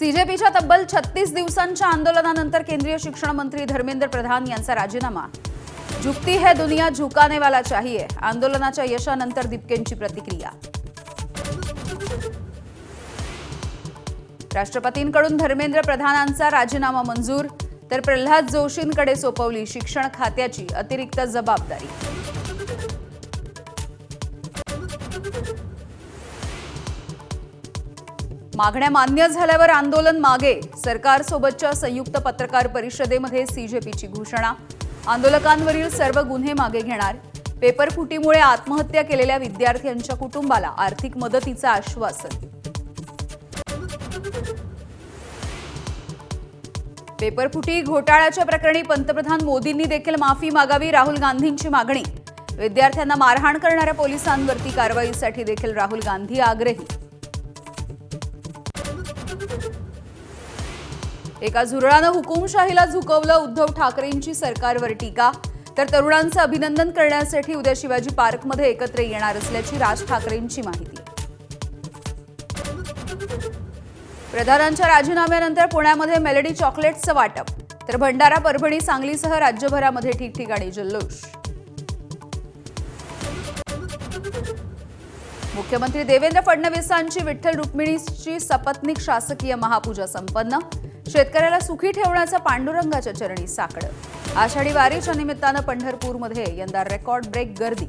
सीजेपीच्या तब्बल 36 दिवसांच्या आंदोलनानंतर केंद्रीय शिक्षण मंत्री धर्मेंद्र प्रधान यांचा राजीनामा। झुकती है दुनिया झुकाने वाला चाहिए। आंदोलनाच्या यशानंतर दीपकेंची प्रतिक्रिया। राष्ट्रपतींकडून धर्मेंद्र प्रधानांचा राजीनामा मंजूर, तर प्रल्हाद जोशींकडे सोपवली शिक्षण खात्याची अतिरिक्त जबाबदारी। मागण्या मान्य झाल्यावर आंदोलन मागे, सरकारसोबतच्या संयुक्त पत्रकार परिषदेमध्ये सीजेपीची घोषणा। आंदोलकांवरील सर्व गुन्हे मागे घेणार। पेपरफुटीमुळे आत्महत्या केलेल्या विद्यार्थ्यांच्या कुटुंबाला आर्थिक मदतीचं आश्वासन। पेपरफुटी घोटाळ्याच्या प्रकरणी पंतप्रधान मोदींनी देखील माफी मागावी, राहुल गांधींची मागणी। विद्यार्थ्यांना मारहाण करणाऱ्या पोलिसांवरती कारवाईसाठी देखील राहुल गांधी आग्रही। एका झुरळानं हुकुमशाहीला झुकवलं, उद्धव ठाकरेंची सरकारवर टीका। तर तरुणांचं अभिनंदन करण्यासाठी उद्या शिवाजी पार्कमध्ये एकत्र येणार असल्याची राज ठाकरेंची माहिती। प्रधानांच्या राजीनाम्यानंतर पुण्यामध्ये मेलडी चॉकलेट्सचं वाटप, तर भंडारा, परभणी, सांगलीसह राज्यभरामध्ये ठिकठिकाणी जल्लोष। मुख्यमंत्री देवेंद्र फडणवीसांची विठ्ठल रुक्मिणीची सपत्नीक शासकीय महापूजा संपन्न। शेतकऱ्याला सुखी ठेवण्याचं पांडुरंगाच्या चरणी साकडं। आषाढी वारीच्या निमित्तानं पंढरपूरमध्ये यंदा रेकॉर्ड ब्रेक गर्दी।